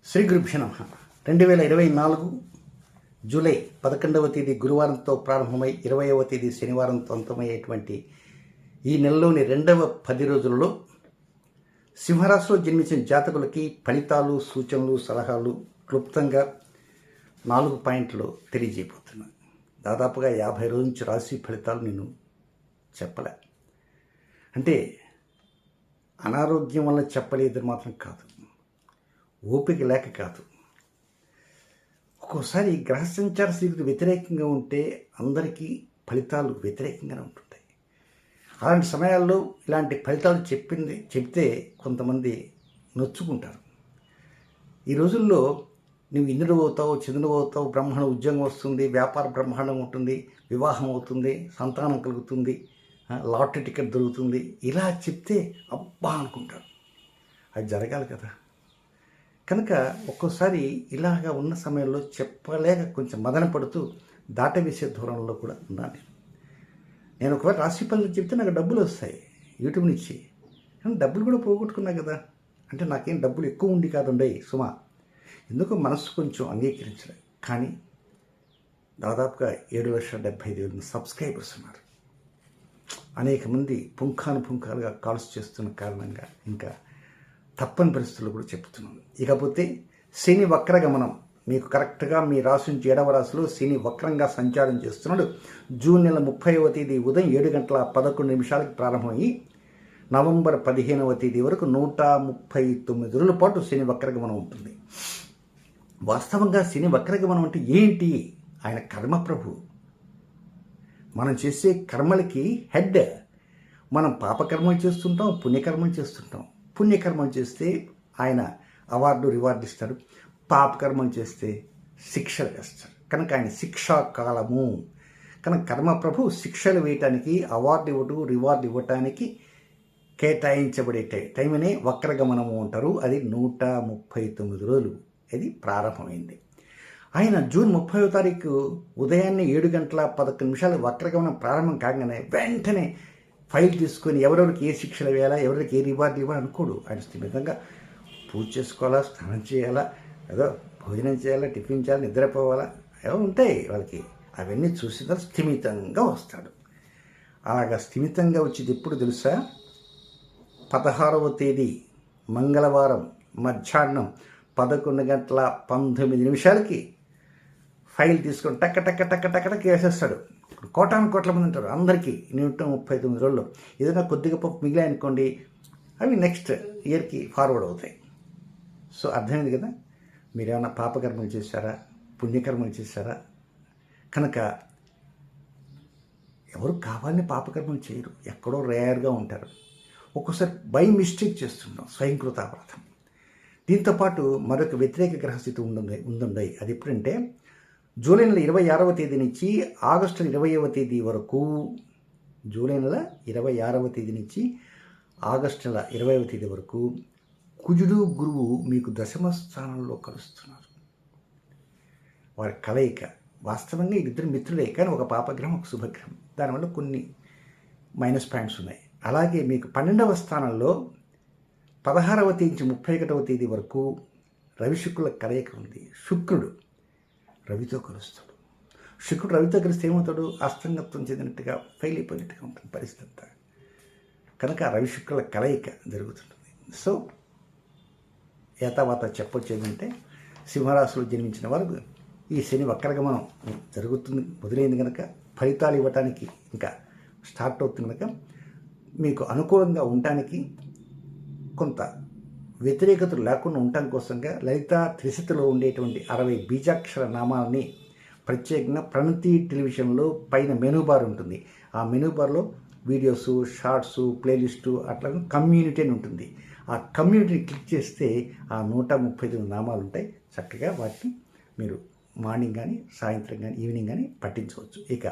శ్రీ గురుభ్యో నమః. 2024 జూలై 11వ తేదీ గురువారంతో ప్రారంభమై 20వ తేదీ శనివారంతో అంతమయ్యేటువంటి ఈ నెలలోని రెండవ 10 రోజులలో సింహరాశిలో జన్మించిన జాతకులకి ఫలితాలు, సూచనలు, సలహాలు క్లుప్తంగా 4 పాయింట్లు తెలియజేయబోతున్నాను. దాదాపుగా 50 రోజుల నుంచి రాశి ఫలితాలు నేను చెప్పలే. అంటే అనారోగ్యం వల్ల చెప్పలేదు మాత్రం కాదు, ఓపిక లేక కాదు. ఒక్కోసారి గ్రహ సంచార స్థితికి వ్యతిరేకంగా ఉంటే అందరికీ ఫలితాలు వ్యతిరేకంగానే ఉంటుంటాయి. అలాంటి సమయాల్లో ఇలాంటి ఫలితాలు చెప్తే కొంతమంది నొచ్చుకుంటారు. ఈ రోజుల్లో నువ్వు ఇంద్రుడు అవుతావు, చంద్రుడు అవుతావు, బ్రహ్మాండ ఉద్యోగం వస్తుంది, వ్యాపార బ్రహ్మాండం ఉంటుంది, వివాహం అవుతుంది, సంతానం కలుగుతుంది, లాటరీ టికెట్ దొరుకుతుంది, ఇలా చెప్తే అబ్బా అనుకుంటారు. అది జరగాలి కదా. కనుక ఒక్కోసారి ఇలాగా ఉన్న సమయంలో చెప్పలేక కొంచెం మదన పడుతూ దాటవేసే దూరంలో కూడా ఉన్నాను. నేను ఒకవేళ రాశి ఫలితాలు చెప్తే నాకు డబ్బులు వస్తాయి యూట్యూబ్ నుంచి, కానీ డబ్బులు కూడా పోగొట్టుకున్నా కదా. అంటే నాకేం డబ్బులు ఎక్కువ ఉండి కాదుండే సుమా, ఎందుకో మనసు కొంచెం అంగీకరించలేదు. కానీ దాదాపుగా 7,75,000 సబ్స్క్రైబర్స్ ఉన్నారు. అనేక మంది పుంఖానుగా కాల్స్ చేస్తున్న కారణంగా ఇంకా తప్పని పరిస్థితులు కూడా చెప్తున్నాను. ఇకపోతే శని వక్రగమనం మీకు కరెక్ట్గా మీ రాశి నుంచి 7వ రాశిలో శని వక్రంగా సంచారం చేస్తున్నాడు. జూన్ నెల 30వ తేదీ ఉదయం 7:11 ప్రారంభమయ్యి నవంబర్ 15వ తేదీ వరకు 139 రోజుల పాటు శని వక్రగమనం ఉంటుంది. వాస్తవంగా శని వక్రగమనం అంటే ఏంటి? ఆయన కర్మప్రభు. మనం చేసే కర్మలకి హెడ్. మనం పాపకర్మలు చేస్తుంటాం, పుణ్యకర్మలు చేస్తుంటాం. పుణ్యకర్మలు చేస్తే ఆయన అవార్డు రివార్డు ఇస్తాడు, పాపకర్మలు చేస్తే శిక్షలు వేస్తాడు. కనుక ఆయన శిక్షా కాలము. కనుక కర్మప్రభు శిక్షలు వేయటానికి, అవార్డు ఇవ్వటం, రివార్డు ఇవ్వటానికి కేటాయించబడే టైంనే వక్రగమనము అంటారు. అది 139 రోజులు అది ప్రారంభమైంది. ఆయన జూన్ 30వ తారీఖు ఉదయాన్నే 7:11 వక్రగమనం ప్రారంభం కాగానే వెంటనే ఫైల్ తీసుకొని ఎవరెవరికి ఏ శిక్షలు వేయాలా, ఎవరికి ఏ రివార్డు ఇవ్వాలి అనుకోడు. ఆయన స్థిమితంగా పూజ చేసుకోవాలా, స్నానం చేయాలా, ఏదో భోజనం చేయాలా, టిఫిన్ చేయాలా, నిద్రపోవాలా, ఏవో ఉంటాయి వాళ్ళకి. అవన్నీ చూసిన స్థిమితంగా వస్తాడు. అలాగా స్థిమితంగా వచ్చేది ఎప్పుడు తెలుసా? 16వ తేదీ మంగళవారం మధ్యాహ్నం 11:19 ఫైల్ తీసుకొని టక్క టక్క టక్క టక్క టక్క వేసేస్తాడు. కోట్ల మంది ఉంటారు, అందరికీ 139 రోజుల్లో ఏదైనా కొద్దిగా పప్పు మిగిలాయి అనుకోండి, అవి నెక్స్ట్ ఇయర్కి ఫార్వర్డ్ అవుతాయి. సో అర్థమైంది కదా. మీరేమైనా పాపకర్మలు చేశారా, పుణ్యకర్మలు చేశారా? కనుక ఎవరు కావాలని పాపకర్మలు చేయరు, ఎక్కడో రేర్గా ఉంటారు. ఒక్కోసారి బై మిస్టేక్ చేస్తుంటాం, స్వయంకృత అపరాధం. దీంతోపాటు మరొక వ్యతిరేక గ్రహస్థితి ఉందండి. అది ఎప్పుడంటే జూలై నెల 26వ తేదీ నుంచి ఆగస్టు 20వ తేదీ వరకు, జూలై నెల 26వ తేదీ నుంచి ఆగస్టు నెల 20వ తేదీ వరకు కుజుడు, గురువు మీకు దశమ స్థానంలో కలుస్తున్నారు. వారి కలయిక వాస్తవంగా ఇద్దరు మిత్రులే, కానీ ఒక పాపగ్రహం, ఒక శుభగ్రహం. దానివల్ల కొన్ని మైనస్ పాయింట్స్ ఉన్నాయి. అలాగే మీకు 12వ స్థానంలో 16వ తేదీ నుంచి 31వ తేదీ వరకు రవి శుక్రుల కలయిక ఉంది. శుక్రుడు రవితో కలుస్తాడు. శుక్రుడు రవితో కలిస్తే ఏమవుతాడు? అస్తంగత్వం చెందినట్టుగా ఫెయిల్ అయిపోయినట్టుగా ఉంటుంది పరిస్థితి అంతా. కనుక రవి శుక్రుల కలయిక జరుగుతుంటుంది. సో ఏతావాత చెప్పొచ్చేదంటే సింహరాశిలో జన్మించిన వారు ఈ శని వక్రగమనం జరుగుతుంది, మొదలైంది కనుక ఫలితాలు ఇవ్వటానికి ఇంకా స్టార్ట్ అవుతుంది కనుక మీకు అనుకూలంగా ఉండటానికి, కొంత వ్యతిరేకతలు లేకుండా ఉండటం కోసంగా లలిత త్రిశతిలో ఉండేటువంటి 60 బీజాక్షర నామాలని ప్రత్యేకంగా ప్రణతి టెలివిజన్లో పైన మెనూ బార్ ఉంటుంది. ఆ మెనూ బార్లో వీడియోసు, షార్ట్సు, ప్లేలిస్టు, అట్లా కమ్యూనిటీ అని ఉంటుంది. ఆ కమ్యూనిటీని క్లిక్ చేస్తే ఆ 139 నామాలు ఉంటాయి. చక్కగా వాటిని మీరు మార్నింగ్ కానీ, సాయంత్రం కానీ, ఈవినింగ్ కానీ పట్టించవచ్చు. ఇక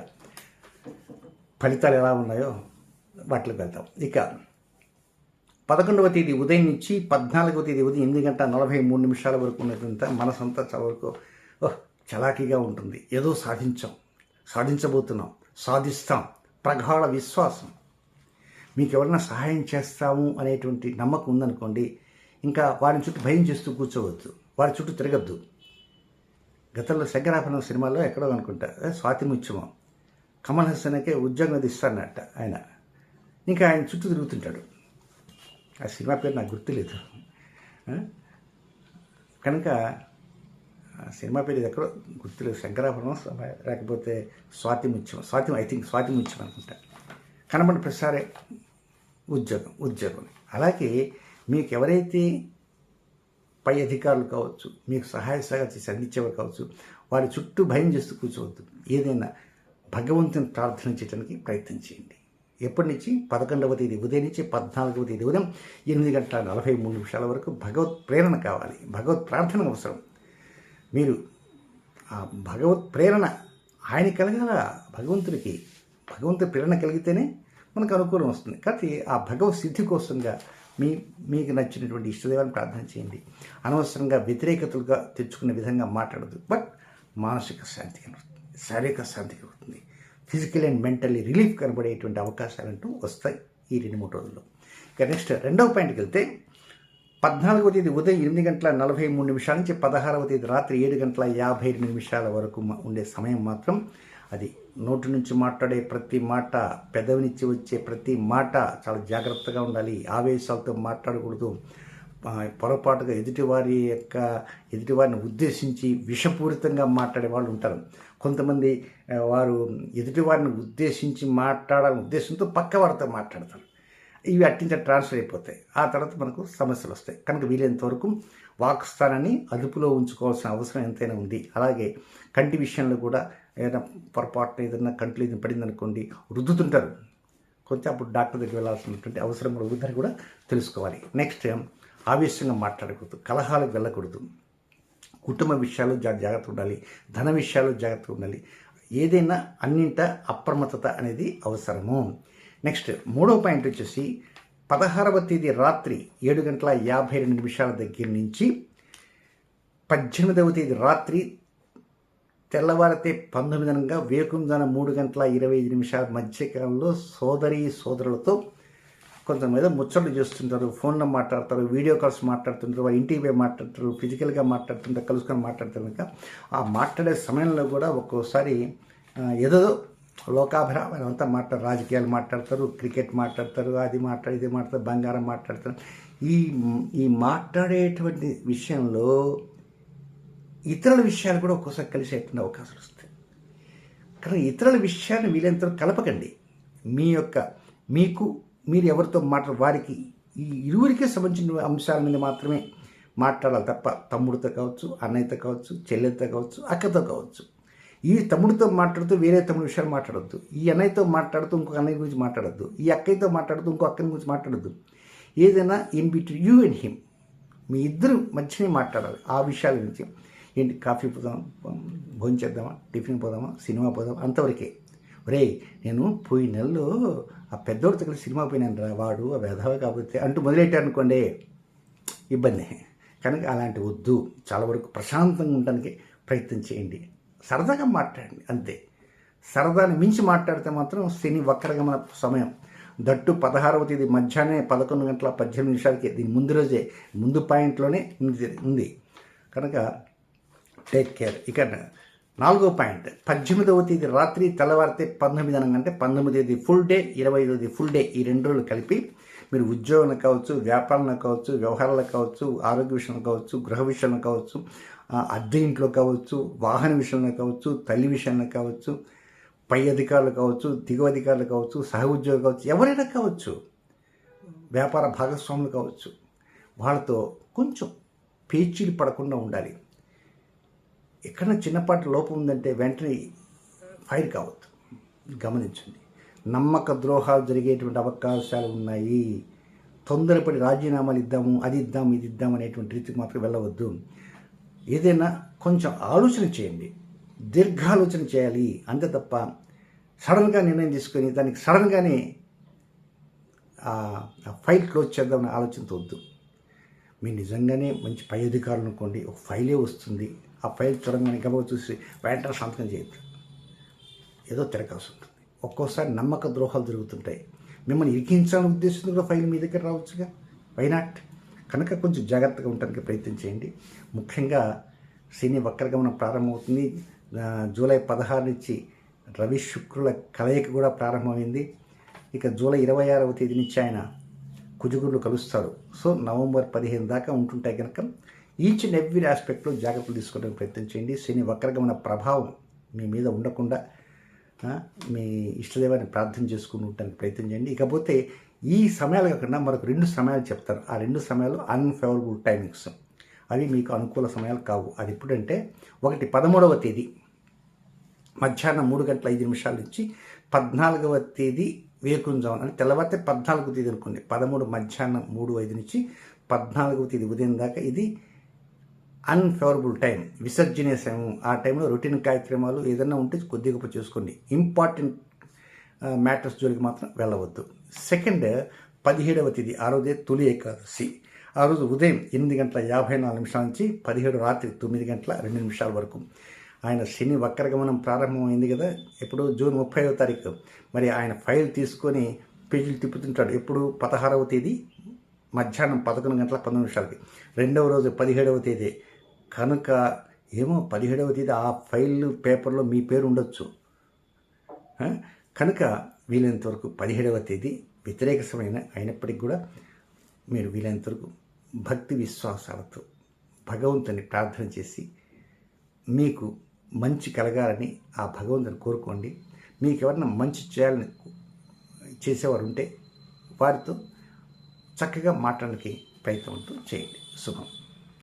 ఫలితాలు ఎలా ఉన్నాయో వాటిలోకి వెళ్తాం. ఇక 11వ తేదీ ఉదయం నుంచి 14వ తేదీ ఉదయం 8:43 వరకు ఉన్నదంతా మనసంతా చాలా వరకు చలాకీగా ఉంటుంది. ఏదో సాధించబోతున్నాం, సాధిస్తాం, ప్రగాఢ విశ్వాసం. మీకు ఎవరైనా సహాయం చేస్తాము అనేటువంటి నమ్మకం ఉందనుకోండి, ఇంకా వారిని చుట్టూ భయం చేస్తూ కూర్చోవద్దు, వారి చుట్టూ తిరగద్దు. గతంలో శంకరాభరణం సినిమాలో ఎక్కడో అనుకుంటా స్వాతి ముత్యమం కమల్ హాసన్కే ఉద్యోగం అది ఇస్తానట ఆయన, ఇంకా ఆయన చుట్టూ తిరుగుతుంటాడు. ఆ సినిమా పేరు నాకు గుర్తులేదు కనుక ఆ సినిమా పేరు ఇది ఎక్కడో గుర్తులేదు, శంకరాభరణం లేకపోతే స్వాతి ముత్యం, ఐ థింక్ స్వాతి ముత్యం అనుకుంటా. కనబడి ప్రతిసారే ఉద్యోగం. అలాగే మీకు ఎవరైతే పై అధికారులు కావచ్చు, మీకు సహాయ చేసి అందించేవారు కావచ్చు, వారి చుట్టూ భయం చేస్తూ కూర్చోవద్దు. ఏదైనా భగవంతుని ప్రార్థన చేయడానికి ప్రయత్నం చేయండి. ఎప్పటి నుంచి 11వ తేదీ ఉదయం నుంచి 14వ తేదీ ఉదయం 8:43 వరకు భగవత్ ప్రేరణ కావాలి, భగవత్ ప్రార్థన అవసరం. మీరు ఆ భగవత్ ప్రేరణ ఆయన కలగాల. భగవంతుడి ప్రేరణ కలిగితేనే మనకు అనుకూలం వస్తుంది. కాబట్టి ఆ భగవత్ సిద్ధి కోసంగా మీకు నచ్చినటువంటి ఇష్టదేవాన్ని ప్రార్థన చేయండి. అనవసరంగా వ్యతిరేకతలుగా తెచ్చుకునే విధంగా మాట్లాడదు. బట్ మానసిక శాంతి కలుగుతుంది, శారీరక శాంతి కలుగుతుంది, ఫిజికల్ అండ్ మెంటల్లీ రిలీఫ్ కనబడేటువంటి అవకాశాలంటూ వస్తాయి ఈ 2-3 రోజుల్లో. ఇక నెక్స్ట్ 2వ పాయింట్కి వెళ్తే 14వ తేదీ ఉదయం 8:43 నుంచి 16వ తేదీ రాత్రి 7:58 వరకు ఉండే సమయం మాత్రం అది నోటి నుంచి మాట్లాడే ప్రతి మాట, పెదవినిచ్చి వచ్చే ప్రతి మాట చాలా జాగ్రత్తగా ఉండాలి. ఆవేశాలతో మాట్లాడకూడదు. పొరపాటుగా ఎదుటివారిని ఉద్దేశించి విషపూరితంగా మాట్లాడే వాళ్ళు ఉంటారు. కొంతమంది వారు ఎదుటివారిని ఉద్దేశించి మాట్లాడాలని ఉద్దేశంతో పక్క వారితో మాట్లాడతారు. ఇవి అట్టించ ట్రాన్స్ఫర్ అయిపోతాయి. ఆ తర్వాత మనకు సమస్యలు వస్తాయి. కనుక వీలైనంతవరకు వాక్స్థానాన్ని అదుపులో ఉంచుకోవాల్సిన అవసరం ఎంతైనా ఉంది. అలాగే కంటి విషయంలో కూడా ఏదైనా పొరపాటున ఏదైనా కంట్లో ఏదైనా పడిందనుకోండి, రుద్దుతుంటారు. కొంచెం అప్పుడు డాక్టర్ దగ్గర వెళ్ళాల్సినటువంటి అవసరం కూడా ఉందని కూడా తెలుసుకోవాలి. నెక్స్ట్ ఆవేశంగా మాట్లాడకూడదు, కలహాలకు వెళ్ళకూడదు. కుటుంబ విషయాలు జాగ్రత్త ఉండాలి, ధన విషయాలు జాగ్రత్త ఉండాలి. ఏదైనా అన్నింట అప్రమత్తత అనేది అవసరము. నెక్స్ట్ 3వ పాయింట్ వచ్చేసి 16వ తేదీ రాత్రి 7:52 దగ్గర నుంచి 18వ తేదీ రాత్రి తెల్లవారితే 19 వేకుంజాన 3:25 మధ్యకాలంలో సోదరులతో కొంతమంది ముచ్చట్లు చేస్తుంటారు, ఫోన్లో మాట్లాడతారు, వీడియో కాల్స్ మాట్లాడుతుంటారు, వాళ్ళ ఇంటికి పోయి మాట్లాడతారు, ఫిజికల్గా మాట్లాడుతుంటారు, కలుసుకొని మాట్లాడతారు. కనుక ఆ మాట్లాడే సమయంలో కూడా ఒక్కోసారి ఏదో లోకాభిరామం అంతా రాజకీయాలు మాట్లాడతారు, క్రికెట్ మాట్లాడతారు, ఇది మాట్లాడతారు, బంగారం మాట్లాడతారు. ఈ మాట్లాడేటువంటి విషయంలో ఇతరుల విషయాలు కూడా ఒక్కోసారి కలిసేటువంటి అవకాశాలు వస్తాయి. కానీ ఇతరుల విషయాన్ని వీలైనంత కలపకండి. మీరు ఎవరితో వారికి ఈ ఇరువురికే సంబంధించిన అంశాల మీద మాత్రమే మాట్లాడాలి తప్ప తమ్ముడితో కావచ్చు, అన్నయ్యతో కావచ్చు, చెల్లెలతో కావచ్చు, అక్కతో కావచ్చు. ఈ తమ్ముడితో మాట్లాడుతూ వేరే తమ్ముడి విషయాలు మాట్లాడొద్దు. ఈ అన్నయ్యతో మాట్లాడుతూ ఇంకొక అన్నయ్య గురించి మాట్లాడొద్దు. ఈ అక్కయ్యతో మాట్లాడుతూ ఇంకో అక్కని గురించి మాట్లాడొద్దు. ఏదైనా in between you and him, మీ ఇద్దరు మధ్యనే మాట్లాడాలి ఆ విషయాల గురించి. ఏంటి, కాఫీ పోదాం, భోజనం చేద్దామా, టిఫిన్ పోదామా, సినిమా పోదామా, అంతవరకే. నేను పోయిన నెలలో ఆ పెద్దోడితో కలిసి సినిమా పోయినాను రా, వాడు ఆ వెధవ కాకపోతే అంటూ మొదలెట్టారనుకోండి, ఇబ్బంది. కనుక అలాంటి వద్దు. చాలా వరకు ప్రశాంతంగా ఉండడానికి ప్రయత్నం చేయండి. సరదాగా మాట్లాడండి అంతే. సరదాని మించి మాట్లాడితే మాత్రం శని వక్రగమన సమయం. దట్టు 16వ తేదీ మధ్యాహ్నం 11:18 దీని ముందు రోజే ముందు పాయింట్లోనే ఉంది. కనుక టేక్ కేర్. ఇక 4వ పాయింట్ 18వ తేదీ రాత్రి తెల్లవారితే 19 అంటే 19వ తేదీ ఫుల్ డే, 25వ తేదీ ఫుల్ డే, ఈ 2 రోజులు కలిపి మీరు ఉద్యోగంలో కావచ్చు, వ్యాపారంలో కావచ్చు, వ్యవహారాల్లో కావచ్చు, ఆరోగ్య విషయంలో కావచ్చు, గృహ విషయంలో కావచ్చు, అద్దె ఇంట్లో కావచ్చు, వాహన విషయంలో కావచ్చు, తల్లి విషయంలో కావచ్చు, పై అధికారులు కావచ్చు, దిగువ అధికారులు కావచ్చు, సహ ఉద్యోగులు కావచ్చు, ఎవరైనా కావచ్చు, వ్యాపార భాగస్వాములు కావచ్చు, వాళ్ళతో కొంచెం పేచీలు పడకుండా ఉండాలి. ఎక్కడైనా చిన్నపాటి లోపం ఉందంటే వెంటనే ఫైర్ కావద్దు, గమనించండి. నమ్మక ద్రోహాలు జరిగేటువంటి అవకాశాలు ఉన్నాయి. తొందరపడి రాజీనామాలు ఇద్దాము, అది ఇద్దాం, ఇది ఇద్దాం అనేటువంటి రీతికి మాత్రం వెళ్ళవద్దు. ఏదైనా కొంచెం ఆలోచన చేయండి, దీర్ఘాలోచన చేయాలి అంతే తప్ప సడన్గా నిర్ణయం తీసుకొని దానికి సడన్గానే ఫైల్ క్లోజ్ చేద్దామని ఆలోచనతో వద్దు. మీరు నిజంగానే మంచి పై అధికారులు అనుకోండి, ఒక ఫైలే వస్తుంది, ఆ ఫైల్ చూడంగానే గబగబా చూసి వెంటనే సంతకం చేయొద్దు, ఏదో తిరగాల్సి ఉంటుంది. ఒక్కోసారి నమ్మక ద్రోహాలు జరుగుతుంటాయి. మిమ్మల్ని ఇరికించాలని ఉద్దేశంతో కూడా ఫైల్ మీ దగ్గర రావచ్చుగా, వై నాట్? కనుక కొంచెం జాగ్రత్తగా ఉండడానికి ప్రయత్నం చేయండి. ముఖ్యంగా శని వక్రగమనం ప్రారంభమవుతుంది. జూలై 16 నుంచి రవి శుక్రుల కలయిక కూడా ప్రారంభమైంది. ఇక జూలై 26వ తేదీ నుంచి ఆయన కుజుగురులు కలుస్తారు. సో నవంబర్ 15 దాకా ఉంటుంటాయి. కనుక ఈచ్ అండ్ ఎవ్రీ ఆస్పెక్ట్లో జాగ్రత్తలు తీసుకోవడానికి ప్రయత్నం చేయండి. శని వక్రగమన ప్రభావం మీ మీద ఉండకుండా మీ ఇష్టదైవాన్ని ప్రార్థన చేసుకుని ఉండడానికి ప్రయత్నం చేయండి. ఇకపోతే ఈ సమయాలు కాకుండా మరొక 2 సమయాలు చెప్తారు. ఆ 2 సమయాలు అన్ఫేవరబుల్ టైమింగ్స్. అవి మీకు అనుకూల సమయాలు కావు. అది ఎప్పుడంటే, ఒకటి 13వ తేదీ మధ్యాహ్నం 3:05 నుంచి 14వ తేదీ వేకుంజామున, అంటే తెల్లవారితే 14వ తేదీ అనుకోండి. 13 మధ్యాహ్నం 3:05 నుంచి 14వ తేదీ ఉదయం దాకా ఇది అన్ఫేవరబుల్ టైం, విసర్జనీయ సమయం. ఆ టైంలో రొటీన్ కార్యక్రమాలు ఏదైనా ఉంటే కొద్దిగా గొప్ప చేసుకోండి. ఇంపార్టెంట్ మ్యాటర్స్ జోలికి మాత్రం వెళ్ళవద్దు. సెకండ్ 17వ తేదీ, ఆ రోజే తొలి ఏకాదశి. ఆ రోజు ఉదయం 8:54 నుంచి 17 రాత్రి 9:02 వరకు ఆయన శని వక్రగమనం ప్రారంభమైంది కదా. ఎప్పుడు జూన్ 30వ తారీఖు. మరి ఆయన ఫైల్ తీసుకొని పేజీలు తిప్పుతుంటాడు. ఎప్పుడు 16వ తేదీ మధ్యాహ్నం 11:19 రెండవ రోజు 17వ తేదీ. కనుక ఏమో 17వ తేదీ ఆ ఫైల్ పేపర్లో మీ పేరు ఉండొచ్చు. కనుక వీలైనంతవరకు 17వ తేదీ వ్యతిరేక సమయం అయినప్పటికీ కూడా మీరు వీలైనంతవరకు భక్తి విశ్వాసాలతో భగవంతుని ప్రార్థన చేసి మీకు మంచి కలగాలని ఆ భగవంతుని కోరుకోండి. మీకు ఎవరన్నా మంచి చేయాలని చేసేవారు ఉంటే వారితో చక్కగా మాట్లాడడానికి ప్రయత్నం చేయండి. శుభం.